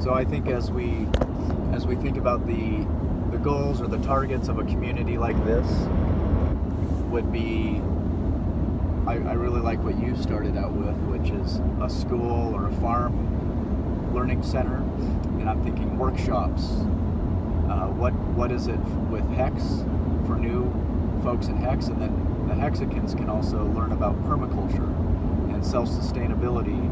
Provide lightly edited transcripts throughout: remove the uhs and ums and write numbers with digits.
So I think as we think about the goals or the targets of a community like this, would be, I really like what you started out with, which is a school or a farm learning center, and I'm thinking workshops. What is it with Hex for new folks in Hex, and then the Hexicans can also learn about permaculture and self-sustainability,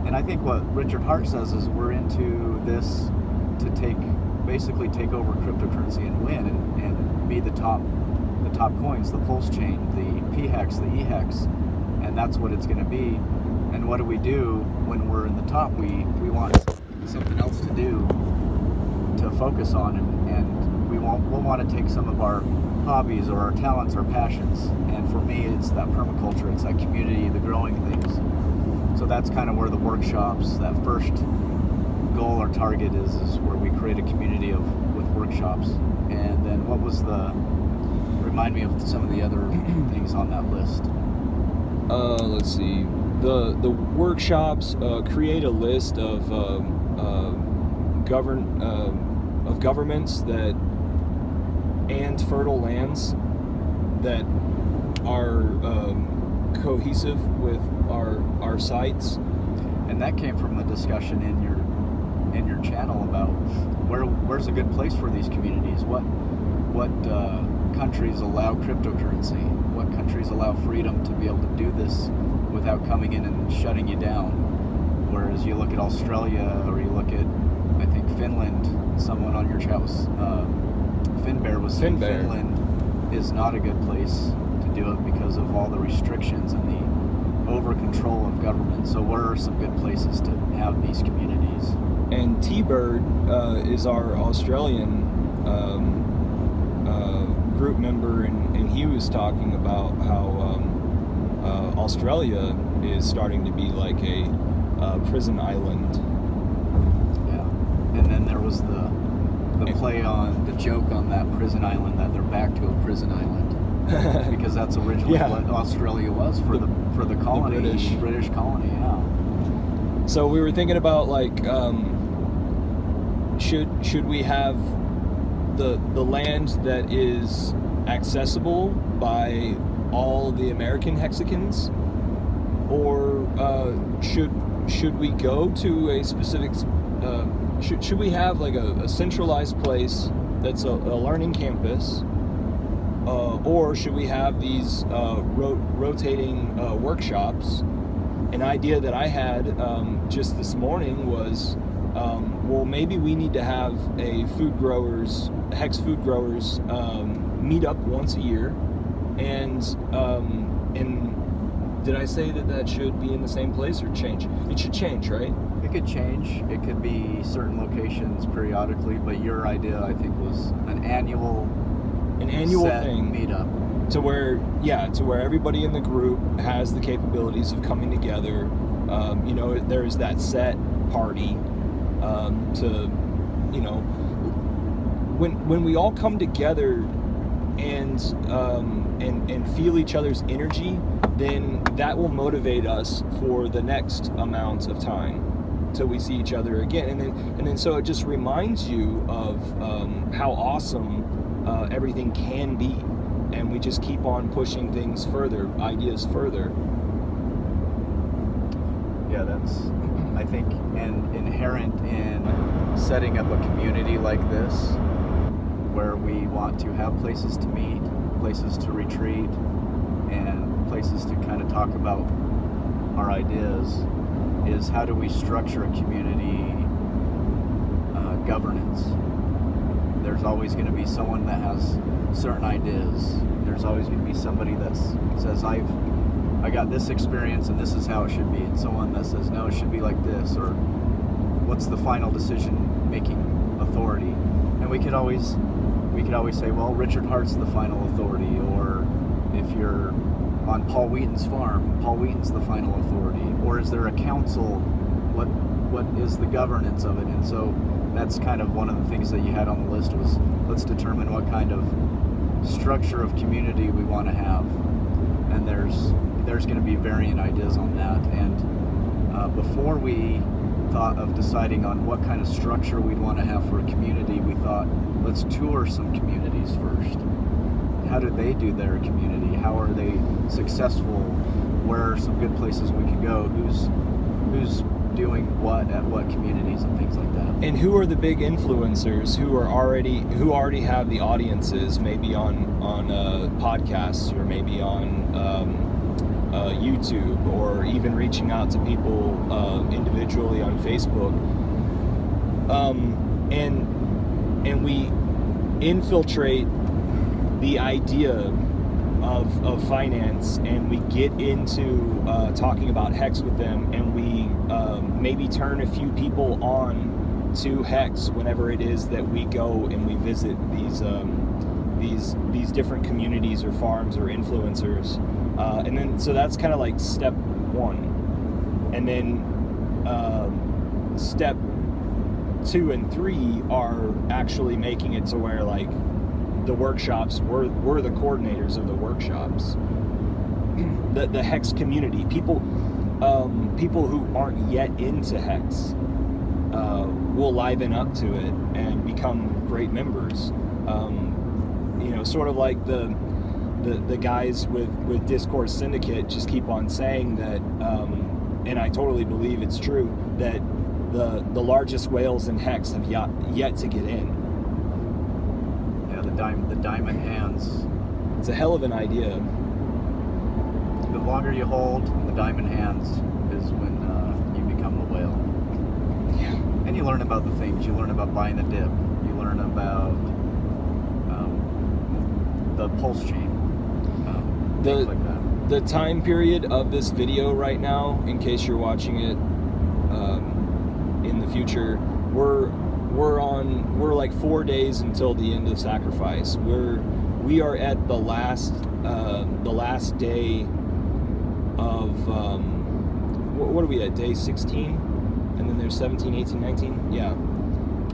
and I think what Richard Hart says is we're into this to basically take over cryptocurrency and win and be the top coins, the pulse chain, the P-Hex, the E-Hex, and that's what it's going to be. And what do we do when we're in the top? We want something else to do, to focus on, and we'll want to take some of our hobbies or our talents or passions, and for me it's that permaculture, it's that community, the growing things. So that's kind of where the workshops, that first goal or target is where we create a community with workshops. And then what was remind me of some of the other things on that list. Let's see. The workshops create a list of governments that and fertile lands that are cohesive with our sites. And that came from the discussion in your channel about where's a good place for these communities. What countries allow cryptocurrency? What countries allow freedom to be able to do this without coming in and shutting you down? Whereas you look at Australia, or you look at, I think, Finland. Someone on your chat was Finbear was saying Finland is not a good place to do it because of all the restrictions and the over control of government. So where are some good places to have these communities? And T-Bird is our Australian group member, and he was talking about how Australia is starting to be like a prison island. Yeah, and then there was the play on the joke on that prison island, that they're back to a prison island because that's originally what Australia was for the colony, the British colony. Yeah. So we were thinking about like should we have the land that is accessible by all the American Hexicans, or should we go to a specific should we have like a centralized place that's a learning campus, or should we have these rotating workshops? An idea that I had just this morning was, well, maybe we need to have a HEXfood Growers meet up once a year, and did I say that should be in the same place or change? It should change, right? It could change. It could be certain locations periodically, but your idea, I think, was an annual thing meetup. To where everybody in the group has the capabilities of coming together. There's that set party when we all come together and feel each other's energy, then that will motivate us for the next amount of time till we see each other again, and then so it just reminds you of how awesome everything can be, and we just keep on pushing things further, ideas further. Yeah, that's, I think, inherent in setting up a community like this, where we want to have places to meet, places to retreat, and places to kind of talk about our ideas, is how do we structure a community governance. There's always going to be someone that has certain ideas. There's always going to be somebody that says, I got this experience and this is how it should be, and someone that says, no, it should be like this, or what's the final decision-making authority. And we could always say, well, Richard Hart's the final authority, or if you're on Paul Wheaton's farm, Paul Wheaton's the final authority, or is there a council? What is the governance of it? And so that's kind of one of the things that you had on the list, was let's determine what kind of structure of community we want to have. And there's going to be varying ideas on that. And before we thought of deciding on what kind of structure we'd want to have for a community, we thought, let's tour some communities first. How do they do their community? How are they successful? Where are some good places we can go? Who's doing what at what communities and things like that? And who are the big influencers who already have the audiences, maybe on podcasts or maybe on YouTube, or even reaching out to people individually on Facebook, and we infiltrate the idea of finance, and we get into talking about Hex with them, and we maybe turn a few people on to Hex whenever it is that we go and we visit these different communities or farms or influencers, and then so that's kind of like step one, and then step 2 and 3 are actually making it to where, like, the workshops, we're the coordinators of the workshops. The Hex community, people who aren't yet into Hex will liven up to it and become great members. Sort of like the guys with Discourse Syndicate just keep on saying that, and I totally believe it's true, that the largest whales in Hex have yet to get in. The diamond hands. It's a hell of an idea. The longer you hold the diamond hands is when you become a whale. Yeah. And you learn about the things. You learn about buying the dip. You learn about the pulse chain. Things like that. The time period of this video right now, in case you're watching it in the future, we're like 4 days until the end of sacrifice. We are at the last day of what are we at, day 16, and then there's 17, 18, 19, yeah,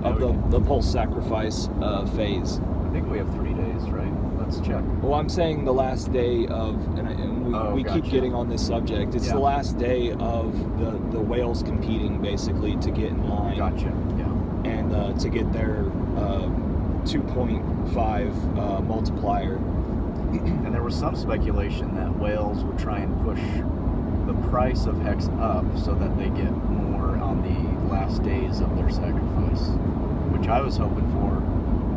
of the pulse sacrifice phase. I think we have 3 days, right? Let's check. Well, I'm saying the last day of, and we gotcha. keep getting on this subject. It's the last day of the whales competing, basically, to get in line. Gotcha. Yeah. And to get their 2.5 multiplier. And there was some speculation that whales would try and push the price of Hex up so that they get more on the last days of their sacrifice, which I was hoping for,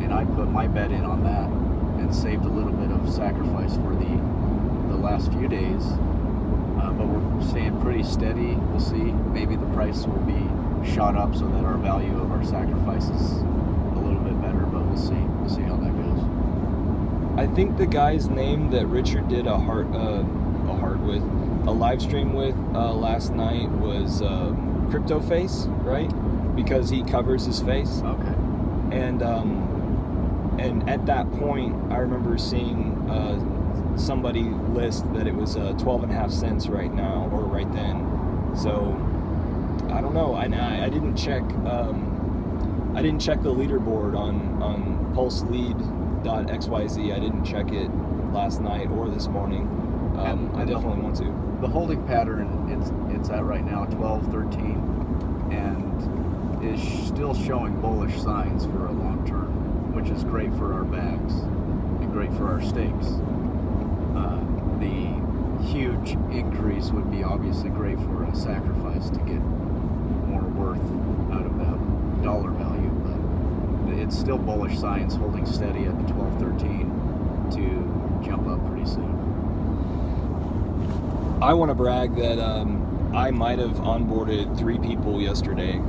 and I put my bet in on that and saved a little bit of sacrifice for the last few days. But we're staying pretty steady. We'll see. Maybe the price will be shot up so that our value of our sacrifice is a little bit better, but we'll see. We'll see how that goes. I think the guy's name that Richard did a live stream with last night was Crypto Face, right? Because he covers his face. Okay. And at that point, I remember seeing somebody list that it was 12.5 cents right now, or right then. So I don't know. I didn't check. I didn't check the leaderboard on pulselead.xyz. I didn't check it last night or this morning. I definitely want to. The holding pattern, it's at right now 12.13, and is still showing bullish signs for a long term, which is great for our bags and great for our steaks. The huge increase would be obviously great for a sacrifice to get more worth out of that dollar value, but it's still bullish signs, holding steady at the 12.13 to jump up pretty soon. I want to brag that I might have onboarded 3 people yesterday.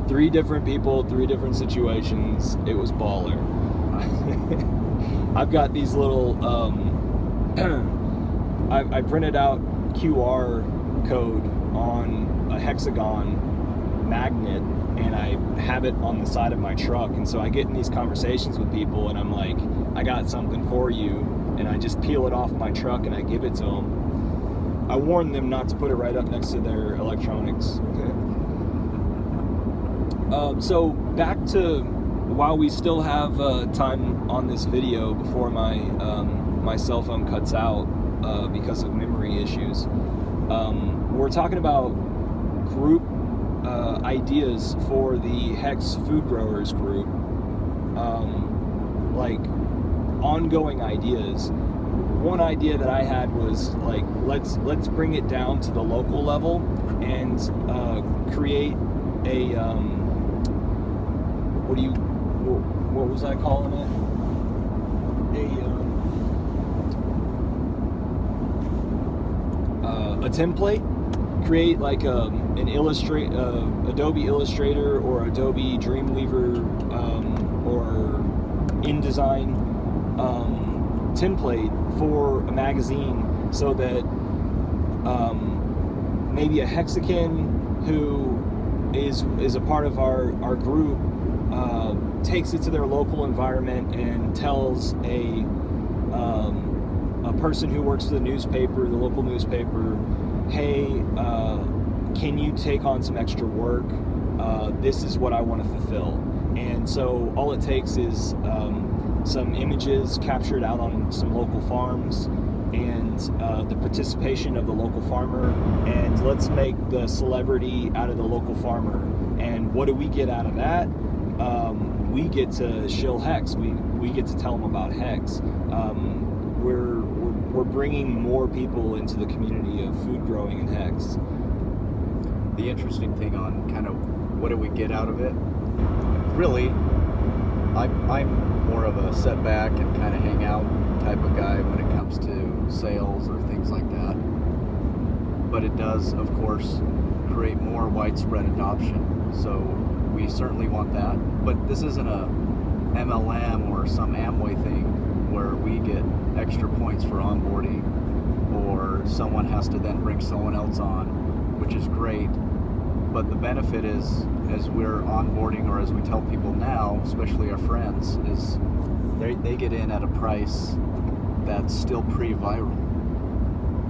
3 different people, 3 different situations. It was baller. I've got these little I printed out QR code on a hexagon magnet, and I have it on the side of my truck, and so I get in these conversations with people, and I'm like, I got something for you, and I just peel it off my truck and I give it to them. I warn them not to put it right up next to their electronics. So back to, while we still have time on this video before my cell phone cuts out because of memory issues, we're talking about group ideas for the HEXfood Growers group, like ongoing ideas. One idea that I had was like, let's bring it down to the local level and create a what was I calling it? A template. Create like an Adobe Illustrator or Adobe Dreamweaver or InDesign template for a magazine, so that maybe a Hexican who is a part of our group takes it to their local environment and tells a person who works for the local newspaper, hey, can you take on some extra work? This is what I want to fulfill. And so all it takes is some images captured out on some local farms and the participation of the local farmer, and let's make the celebrity out of the local farmer. And what do we get out of that? We get to shill Hex. We get to tell them about Hex. We're bringing more people into the community of food growing in Hex. The interesting thing on kind of what do we get out of it? Really, I'm more of a set back and kind of hang out type of guy when it comes to sales or things like that. But it does, of course, create more widespread adoption. So we certainly want that. But this isn't a MLM or some Amway thing where we get extra points for onboarding, or someone has to then bring someone else on, which is great. But the benefit is, as we're onboarding, or as we tell people now, especially our friends, is they get in at a price that's still pre-viral,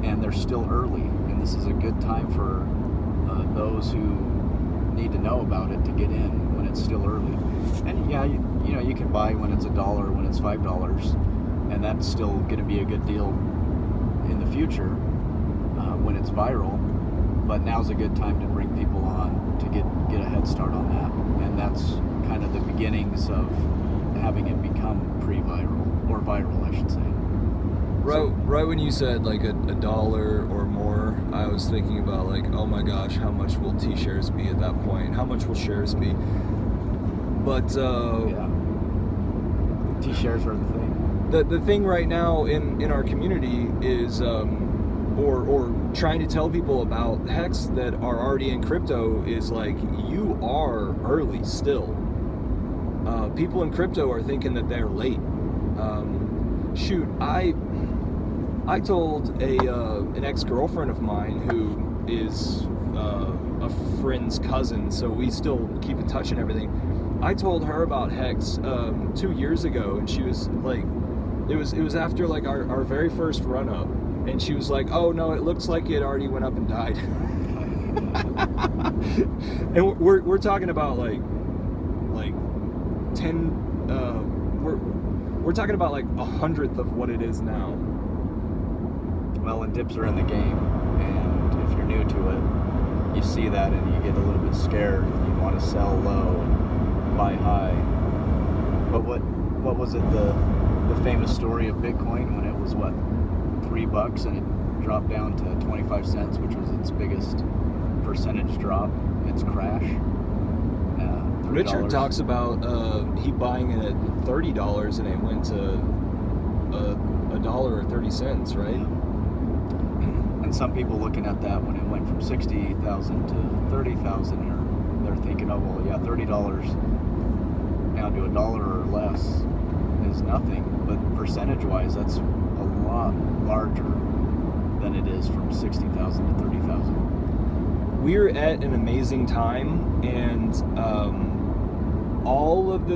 and they're still early, and this is a good time for those who need to know about it to get in when it's still early. And yeah, you can buy when it's $1, when it's $5, and that's still going to be a good deal in the future when it's viral. But now's a good time to bring people on to get a head start on that, and that's kind of the beginnings of having it become pre-viral, or viral, I should say. Right when you said like $1 or more, I was thinking about like, oh my gosh, how much will TShares be at that point? How much will shares be? But yeah, TShares are the thing. The thing right now in our community is or trying to tell people about Hex that are already in crypto is like, you are early still. People in crypto are thinking that they're late. Shoot, I told an ex-girlfriend of mine who is a friend's cousin, so we still keep in touch and everything. I told her about Hex 2 years ago, and she was like, it was after like our very first run up, and she was like, oh no, it looks like it already went up and died. And we're talking about like 10 we're talking about like 100th of what it is now. Well, and dips are in the game, and if you're new to it, you see that and you get a little bit scared. You want to sell low and buy high. But what was it, the famous story of Bitcoin when it was what, $3 and it dropped down to 25 cents, which was its biggest percentage drop, its crash. Richard talks about he buying it at $30 and it went to $1.30, right? Yeah. And some people looking at that when it went from 60,000 to 30,000, they're thinking, oh well, yeah, $30 now to $1 or less is nothing. But percentage-wise, that's a lot larger than it is from 60,000 to 30,000. We're at an amazing time, and all of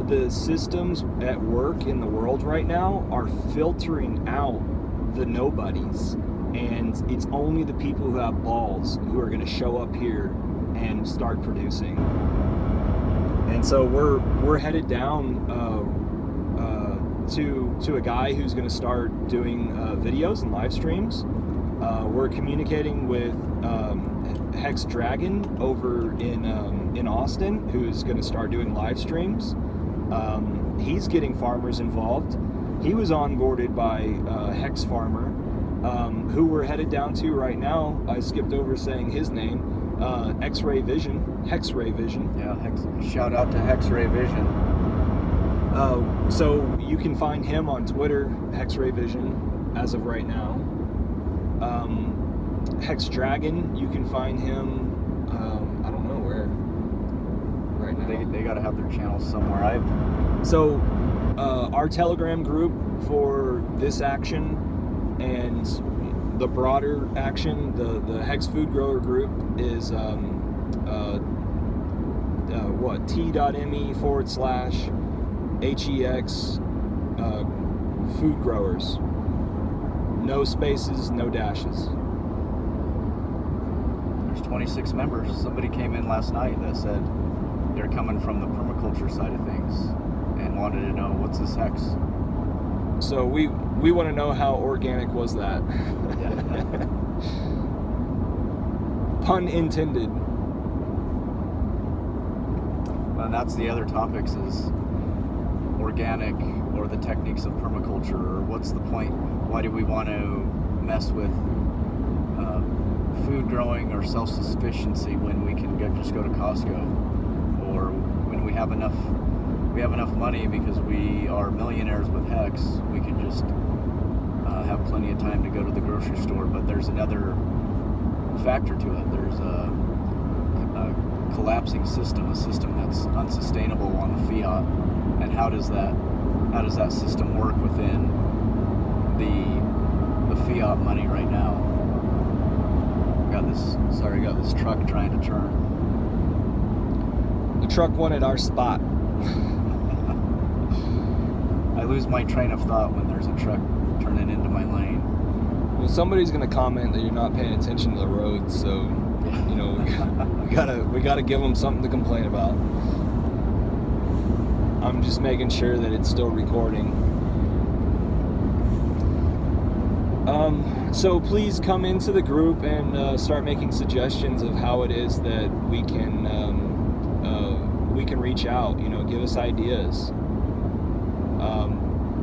the systems at work in the world right now are filtering out the nobodies, and it's only the people who have balls who are going to show up here and start producing. And so we're headed down to a guy who's going to start doing videos and live streams. We're communicating with Hex Dragon over in Austin, who's going to start doing live streams. He's getting farmers involved. He was onboarded by Hex Farmer, who we're headed down to right now. I skipped over saying his name. X-Ray Vision. Yeah, shout out to X-Ray Vision. So you can find him on Twitter, X-Ray Vision, as of right now. Hex Dragon, you can find him, I don't know where right now. They got to have their channels somewhere. So our Telegram group for this action and the broader action, the HEXfood Grower group is t.me/HEX Food Growers. No spaces, no dashes. There's 26 members. Somebody came in last night that said they're coming from the permaculture side of things and wanted to know, what's this hex? So we want to know how organic was that. Pun intended. And that's the other topics, is organic or the techniques of permaculture, or what's the point? Why do we want to mess with food growing or self-sufficiency when we can just go to Costco, or when we have enough money because we are millionaires with Hex, we can just have plenty of time to go to the grocery store. But there's another factor to it. There's a collapsing system, a system that's unsustainable on the fiat. And how does that system work within the fiat money right now? I got this truck trying to turn. The truck wanted our spot. I lose my train of thought when there's a truck turning into my lane. Well, somebody's going to comment that you're not paying attention to the road, so you know we gotta give them something to complain about. I'm just making sure that it's still recording. So please come into the group and start making suggestions of how it is that we can reach out. You know, give us ideas.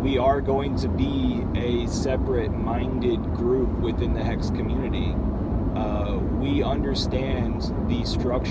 We are going to be a separate-minded group within the Hex community. We understand the structure